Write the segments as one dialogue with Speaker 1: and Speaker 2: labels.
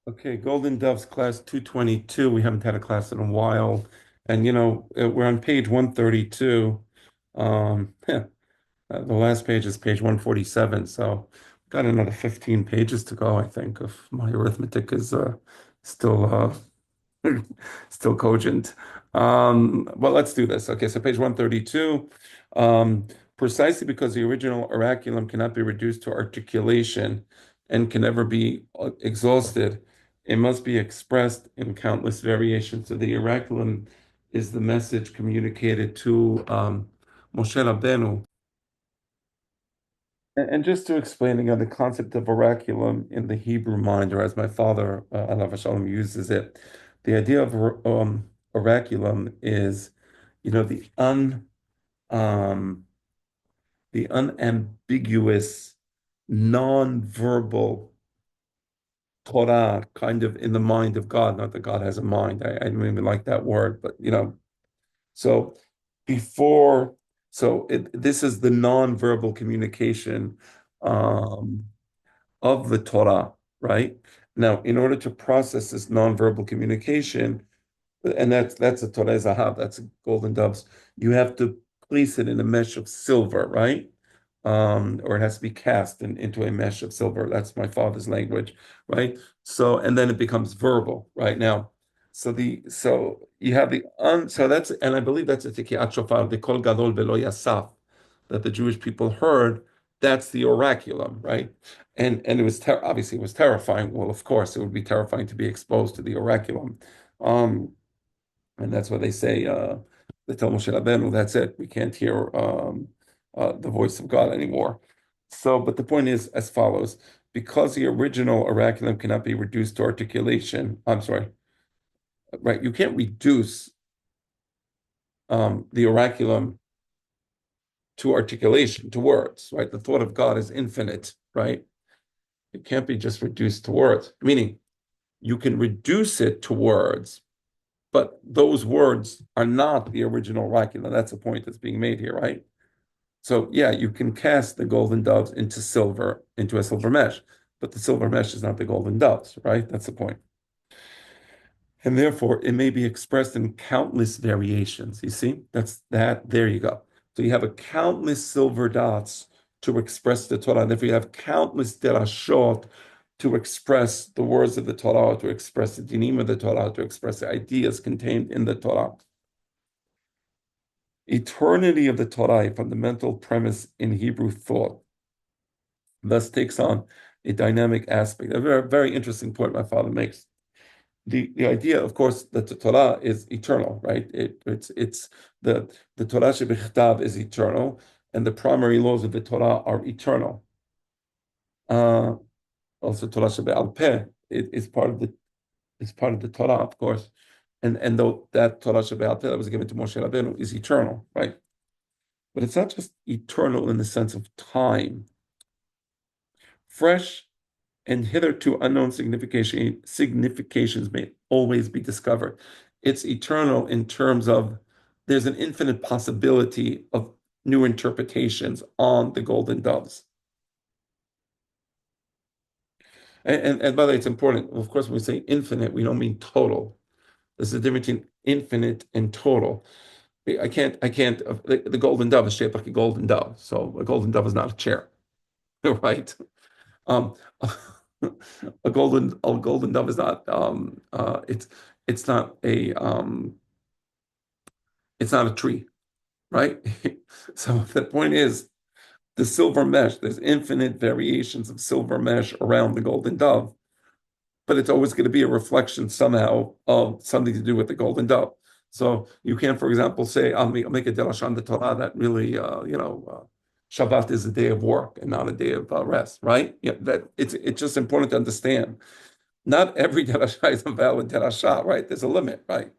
Speaker 1: Okay, Golden Doves class 222. We haven't had a class in a while. And we're on page 132. The last page is page 147. So got another 15 pages to go, I think, if my arithmetic is still still cogent. Well, let's do this. Okay, so page 132. Um, Precisely because the original oraculum cannot be reduced to articulation and can never be exhausted, it must be expressed in countless variations. So the oraculum is the message communicated to Moshe Rabbeinu. And just to explain again the concept of oraculum in the Hebrew mind, or as my father, Alav Shalom, uses it, the idea of oraculum is, the um, the unambiguous, non-verbal Torah, kind of in the mind of God. Not that God has a mind. I don't even like that word, but so before, this is the non-verbal communication. Um, of the Torah, right? Now, in order to process this nonverbal communication, and that's a Torah Zahav, that's a golden doves, you have to place it in a mesh of silver, right? Or it has to be cast into a mesh of silver. That's my father's language, right? So, and then it becomes verbal, right? Now, so you have so that's, and I believe that's a Tekiyat Shofar, the Kol Gadol Velo Yasaf, that the Jewish people heard. That's the oraculum, right? And it was obviously it was terrifying. Well, of course, it would be terrifying to be exposed to the oraculum. Um, and that's why they say, they tell Moshe Rabbeinu, that's it. We can't hear the voice of God anymore. So, but the point is as follows: because the original oraculum cannot be reduced to articulation. I'm sorry, right? You can't reduce the oraculum to articulation, to words, right? The thought of God is infinite, right? It can't be just reduced to words. Meaning, you can reduce it to words, but those words are not the original oraculum. That's the point that's being made here, right? So yeah, you can cast the golden doves into silver, into a silver mesh, but the silver mesh is not the golden doves, right? That's the point. And therefore, it may be expressed in countless variations. You see, that's that. There you go. So you have a countless silver dots to express the Torah. And if you have countless derashot to express the words of the Torah, to express the dinim of the Torah, to express the ideas contained in the Torah. Eternity of the Torah, a fundamental premise in Hebrew thought, thus takes on a dynamic aspect. A very, very interesting point my father makes. The idea, of course, that the Torah is eternal, right? It's the Torah shebichtav is eternal, and the primary laws of the Torah are eternal. Uh, Also, Torah shebe'al peh is part of the Torah, of course, and though that Torah shebe'al peh that was given to Moshe Rabbeinu is eternal, right? But it's not just eternal in the sense of time. Fresh and hitherto unknown significations may always be discovered. It's eternal in terms of there's an infinite possibility of new interpretations on the golden doves. And by the way, it's important. Of course, when we say infinite, we don't mean total. There's a difference between infinite and total. I can't, the golden dove is shaped like a golden dove. So a golden dove is not a chair, right? Um, a golden dove is not it's not a it's not a tree, right? So the point is the silver mesh, there's infinite variations of silver mesh around the golden dove, but it's always going to be a reflection somehow of something to do with the golden dove. So you can, for example, say, I'll make a derashan the Torah that really, Shabbat is a day of work and not a day of rest, right? Yeah, that it's just important to understand. Not every derasha is a valid derasha, right? There's a limit, right?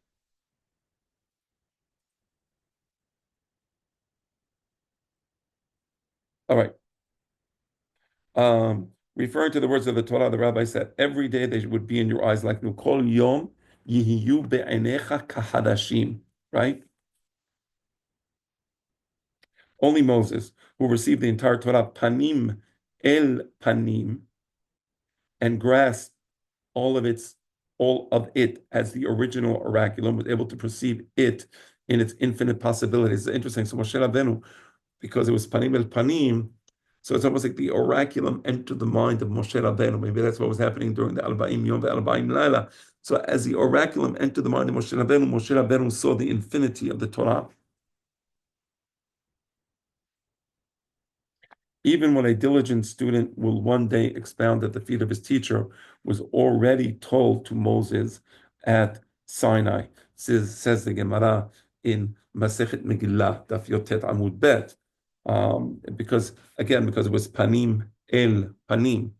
Speaker 1: All right. Referring to the words of the Torah, the rabbi said, every day they would be in your eyes like new. Kol yom yihiyu be'enecha kahadashim, right? Only Moses, who received the entire Torah panim el panim and grasped all of it as the original oraculum, was able to perceive it in its infinite possibilities. It's interesting. So Moshe Rabbeinu, because it was panim el panim, so it's almost like the oraculum entered the mind of Moshe Rabbeinu. Maybe that's what was happening during the Arba'im Yom ve'Arba'im Laila. So as the oraculum entered the mind of Moshe Rabbeinu saw the infinity of the Torah. Even when a diligent student will one day expound at the feet of his teacher, was already told to Moses at Sinai. Says the Gemara in Masechet Megillah, Daf Yotet Amud Bet. Because it was panim el panim.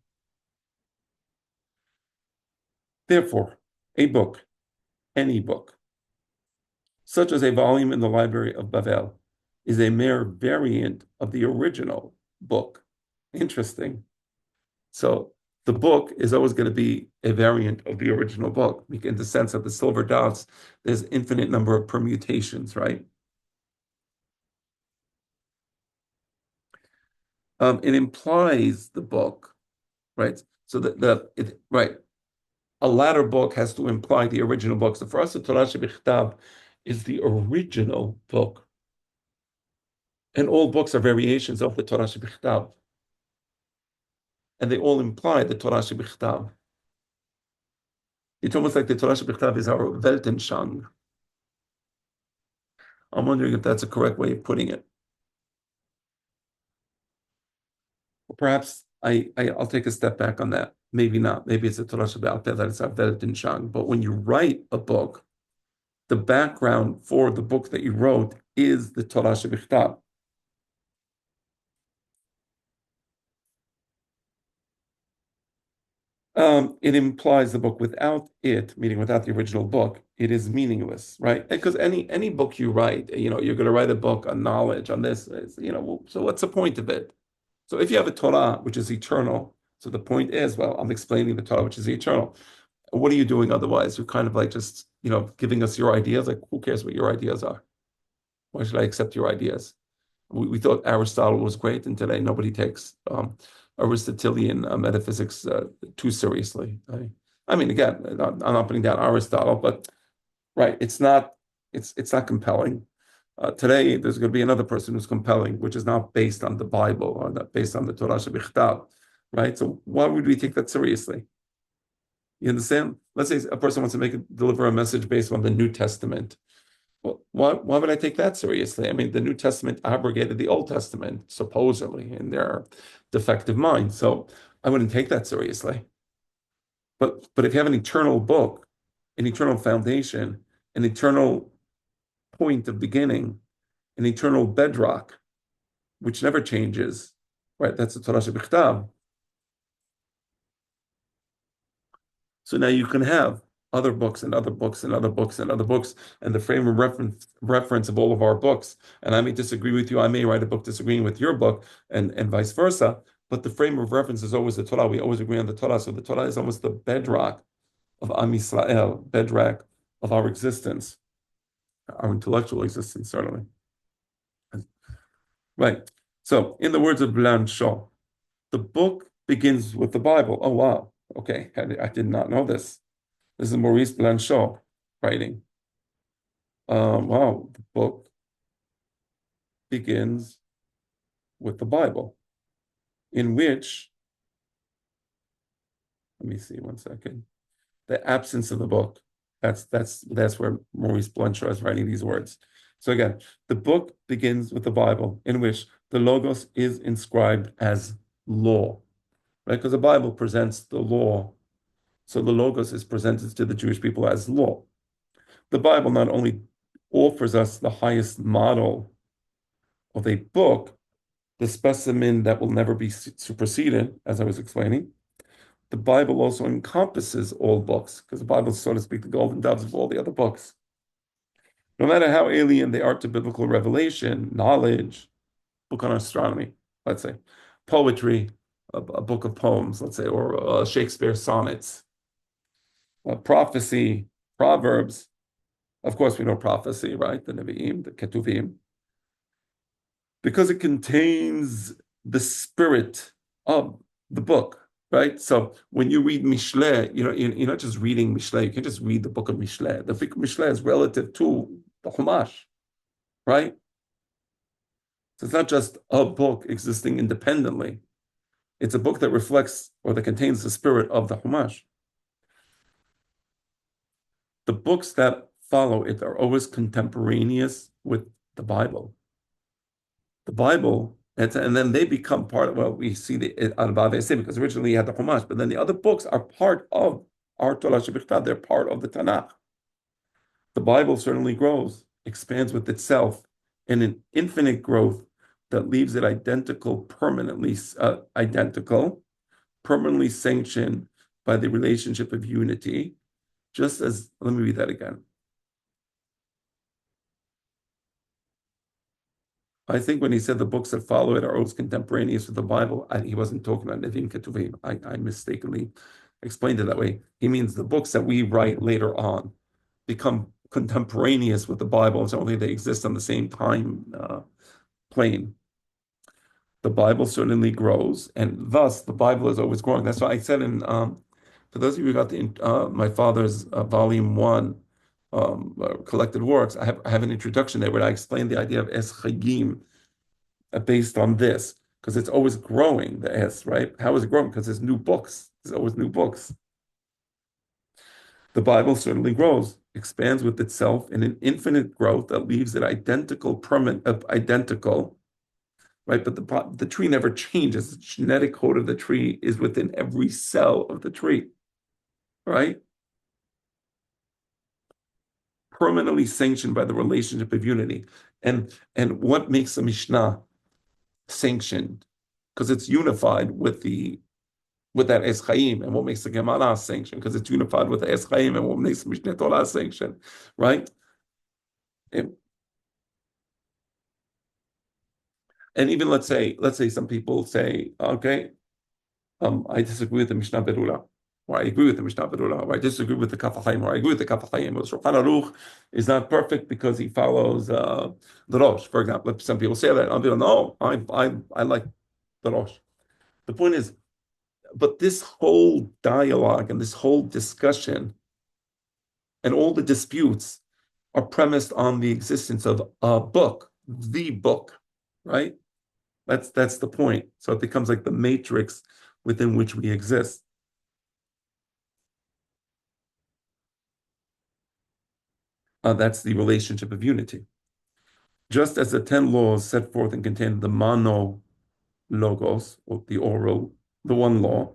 Speaker 1: Therefore, a book, any book, such as a volume in the library of Bavel, is a mere variant of the original book. Interesting. So the book is always going to be a variant of the original book, in the sense of the silver dots, there's infinite number of permutations, right? It implies the book, right? So right, a latter book has to imply the original book. So for us, the Torah Shebichtav is the original book. And all books are variations of the Torah Shebichtav. And they all imply the Torah Shebichtav. It's almost like the Torah Shebichtav is our Weltanschauung. I'm wondering if that's a correct way of putting it. Or perhaps I'll take a step back on that. Maybe not. Maybe it's a Torah Shebe'al Peh, that it's our Weltanschauung. But when you write a book, the background for the book that you wrote is the Torah Shebichtav. It implies the book. Without it, meaning without the original book, it is meaningless, right? Because any book you write, you're going to write a book on knowledge, on this, so what's the point of it? So if you have a Torah, which is eternal, so the point is, well, I'm explaining the Torah, which is eternal. What are you doing otherwise? You're kind of like just, giving us your ideas. Like, who cares what your ideas are? Why should I accept your ideas? We thought Aristotle was great, and today nobody takes Aristotelian metaphysics too seriously. I mean, again, I'm not putting down Aristotle, but right, it's not compelling. Today, there's going to be another person who's compelling, which is not based on the Bible or not based on the Torah Shebichtav, right? So why would we take that seriously? You understand? Let's say a person wants to deliver a message based on the New Testament. Well, why would I take that seriously? I mean, the New Testament abrogated the Old Testament, supposedly, in their defective mind. So I wouldn't take that seriously. But if you have an eternal book, an eternal foundation, an eternal point of beginning, an eternal bedrock, which never changes, right? That's the Torah Shebichtav. So now you can have other books and other books and other books and other books, and the frame of reference of all of our books. And I may disagree with you. I may write a book disagreeing with your book, and vice versa. But the frame of reference is always the Torah. We always agree on the Torah. So the Torah is almost the bedrock of Am Yisrael, bedrock of our existence, our intellectual existence, certainly. Right. So, in the words of Blanchot, the book begins with the Bible. Oh, wow. Okay. I did not know this. This is Maurice Blanchot writing. Wow. The book begins with the Bible, in which, let me see 1 second, the absence of the book. That's where Maurice Blanchot is writing these words. So again, the book begins with the Bible, in which the Logos is inscribed as law, right? Because the Bible presents the law. So the Logos is presented to the Jewish people as law. The Bible not only offers us the highest model of a book, the specimen that will never be superseded, as I was explaining, the Bible also encompasses all books, because the Bible is, so to speak, the golden doves of all the other books. No matter how alien they are to biblical revelation, knowledge, book on astronomy, let's say, poetry, a book of poems, let's say, or Shakespeare sonnets, prophecy, proverbs. Of course, we know prophecy, right? The Nevi'im, the Ketuvim. Because it contains the spirit of the book, right? So when you read Mishle, you're not just reading Mishle. You can just read the book of Mishle. The book of Mishle is relative to the Chumash, right? So it's not just a book existing independently. It's a book that reflects or that contains the spirit of the Chumash. The books that follow it are always contemporaneous with the Bible. The Bible, and then they become part of, well, we see the Al-Bava because originally you had the Chumash, but then the other books are part of our Torah Shebichtav. They're part of the Tanakh. The Bible certainly grows, expands with itself in an infinite growth that leaves it permanently sanctioned by the relationship of unity. Just as, let me read that again. I think when he said the books that follow it are always contemporaneous with the Bible, he wasn't talking about Nevi'im Ketuvim. I mistakenly explained it that way. He means the books that we write later on become contemporaneous with the Bible, so only they exist on the same time plane. The Bible certainly grows, and thus the Bible is always growing. That's why I said for those of you who got my father's volume 1 collected works, I have an introduction there where I explain the idea of Es Chagim based on this, because it's always growing, the Es, right? How is it growing? Because there's new books. There's always new books. The Bible certainly grows, expands with itself in an infinite growth that leaves it identical, right? But the tree never changes. The genetic code of the tree is within every cell of the tree, right? Permanently sanctioned by the relationship of unity. And what makes the Mishnah sanctioned? Because it's unified with that Es Chaim, and what makes the Gemara sanctioned? Because it's unified with the Es Chaim, and what makes the Mishneh Torah sanctioned, right? And even let's say some people say, okay, I disagree with the Mishnah Berurah, or I agree with the Mishnah Berurah, or I disagree with the Kaf HaChaim, or I agree with the Kaf HaChaim. Shulchan Aruch is not perfect because he follows the Rosh, for example. Some people say that. I'll be like, no, I like the Rosh. The point is, but this whole dialogue and this whole discussion and all the disputes are premised on the existence of a book, the book, right? That's the point. So it becomes like the matrix within which we exist. That's the relationship of unity. Just as the 10 laws set forth and contain the mono logos, or the one law,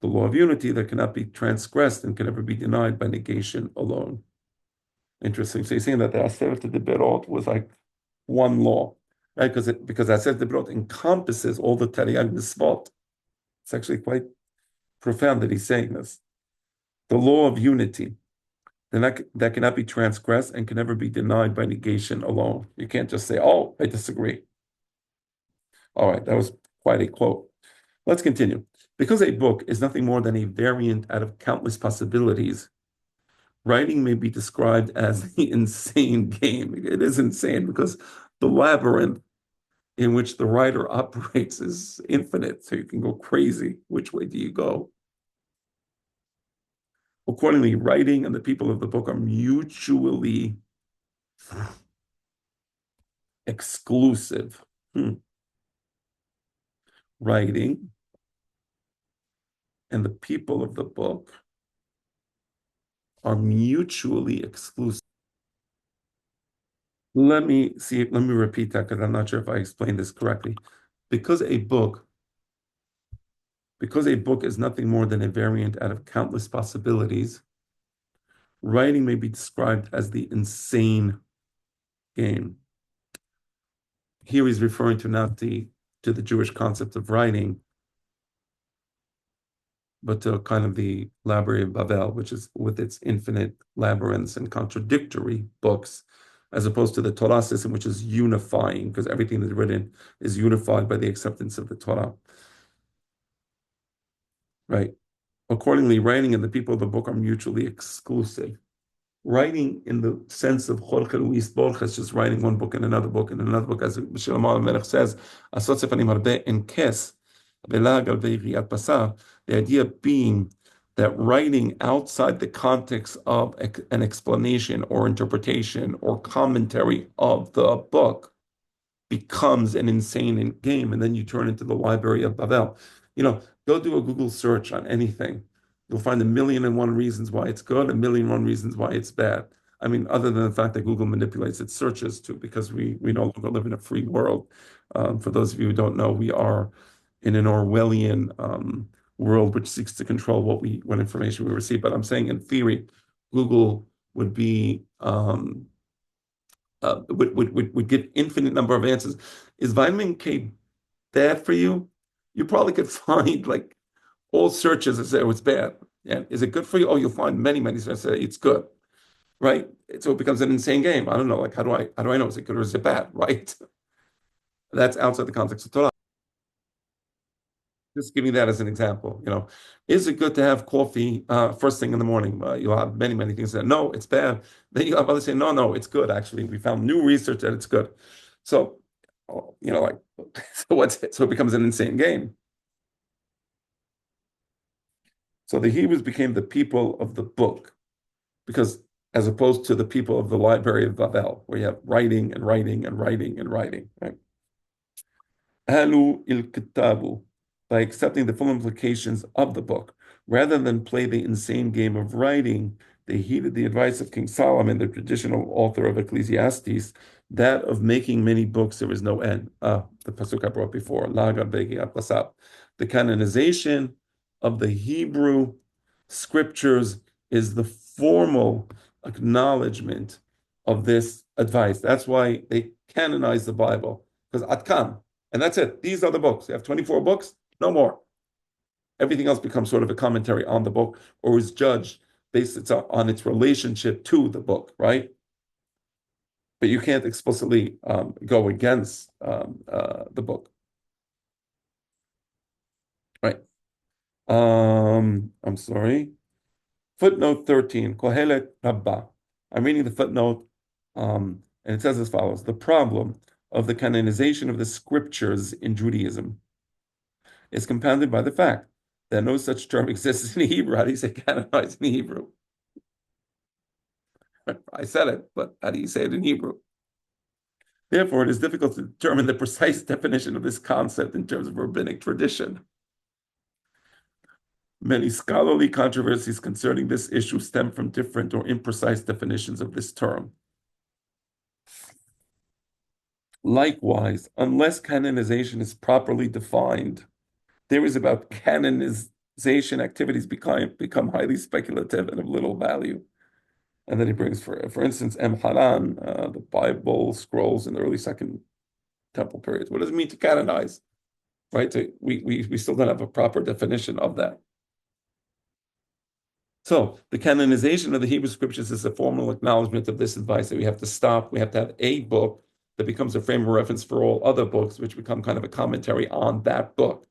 Speaker 1: the law of unity that cannot be transgressed and can never be denied by negation alone. Interesting. So you're saying that the Aseret Deberot was like one law, right? Because Aseret Deberot encompasses all the Tariag Mitzvot. It's actually quite profound that he's saying this. The law of unity that cannot be transgressed and can never be denied by negation alone. You can't just say, oh, I disagree. All right, that was quite a quote. Let's continue. Because a book is nothing more than a variant out of countless possibilities, writing may be described as the insane game. It is insane because the labyrinth in which the writer operates is infinite, so you can go crazy. Which way do you go? Accordingly, writing and the people of the book are mutually exclusive. Writing and the people of the book are mutually exclusive. Let me repeat that because I'm not sure if I explained this correctly. Because a book is nothing more than a variant out of countless possibilities, writing may be described as the insane game. Here he's referring to not to the Jewish concept of writing, but to kind of the Library of Babel, which is with its infinite labyrinths and contradictory books, as opposed to the Torah system, which is unifying, because everything that's written is unified by the acceptance of the Torah. Right? Accordingly, writing and the people of the book are mutually exclusive. Writing in the sense of Jorge Luis Borges, just writing one book and another book and another book, as Shlomo HaMelech says, Asot Sefarim Harbeh en Kes, The idea being that writing outside the context of an explanation or interpretation or commentary of the book becomes an insane game, and then you turn into the Library of Babel. Go do a Google search on anything. You'll find a million and one reasons why it's good, a million and one reasons why it's bad. I mean, other than the fact that Google manipulates its searches too, because we no longer live in a free world. For those of you who don't know, we are in an Orwellian world which seeks to control what information we receive. But I'm saying in theory, Google would be would give infinite number of answers. Is vitamin K bad for you? You probably could find like all searches that say, oh, it's bad. And is it good for you? Oh, you'll find many, many searches that say it's good, right? So it becomes an insane game. I don't know, like how do I know, is it good or is it bad, right? That's outside the context of Torah. Just give me that as an example. Is it good to have coffee first thing in the morning? You'll have many, many things that no, it's bad. Then you have others say, no, no, it's good. Actually, we found new research that it's good. So, like, so what's it? So it becomes an insane game. So the Hebrews became the people of the book, because as opposed to the people of the Library of Babel, where you have writing and writing and writing and writing, right? Alu il kitabu, by accepting the full implications of the book. Rather than play the insane game of writing, they heeded the advice of King Solomon, the traditional author of Ecclesiastes, that of making many books there is no end. The pasuk I brought before, the canonization of the Hebrew scriptures is the formal acknowledgement of this advice. That's why they canonize the Bible, because Atkan, and that's it. These are the books. You have 24 books, no more. Everything else becomes sort of a commentary on the book, or is judged based on its relationship to the book, right? But you can't explicitly go against the book, right? I'm sorry. Footnote 13, Kohelet Rabbah. I'm reading the footnote, and it says as follows: the problem of the canonization of the scriptures in Judaism is compounded by the fact that no such term exists in Hebrew. How do you say canonized in Hebrew? I said it, but how do you say it in Hebrew? Therefore, it is difficult to determine the precise definition of this concept in terms of rabbinic tradition. Many scholarly controversies concerning this issue stem from different or imprecise definitions of this term. Likewise, unless canonization is properly defined, theories about canonization activities become highly speculative and of little value. And then he brings, for instance, Haran, the Bible scrolls in the early Second Temple periods. What does it mean to canonize? Right? So we still don't have a proper definition of that. So the canonization of the Hebrew scriptures is a formal acknowledgement of this advice that we have to stop. We have to have a book that becomes a frame of reference for all other books, which become kind of a commentary on that book,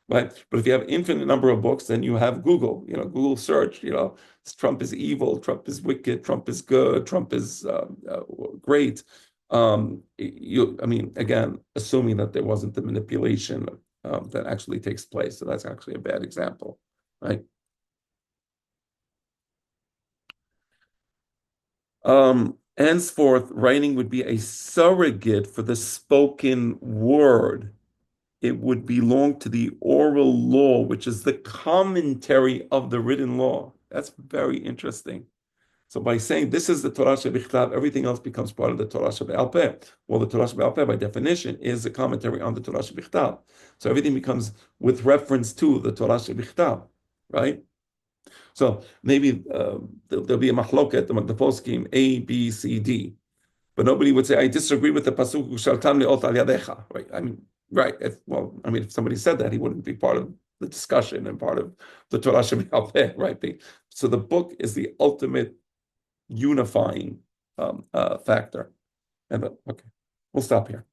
Speaker 1: right? But if you have infinite number of books, then you have Google, Google search, Trump is evil, Trump is wicked, Trump is good, Trump is great. Again, assuming that there wasn't the manipulation that actually takes place. So that's actually a bad example, right? Henceforth, writing would be a surrogate for the spoken word. It would belong to the oral law, which is the commentary of the written law. That's very interesting. So by saying this is the Torah Shebichtav, everything else becomes part of the Torah Shebe'al Peh. Well, the Torah Shebe'al Peh, by definition, is a commentary on the Torah Shebichtav. So everything becomes with reference to the Torah Shebichtav, right? So maybe there'll be a machloket among the poskim A, B, C, D, but nobody would say I disagree with the pasuk Shaltam le'ot al yadecha. Right? Right. If somebody said that, he wouldn't be part of the discussion and part of the Torah Shebe'al Peh, right? So the book is the ultimate unifying factor. Okay, we'll stop here.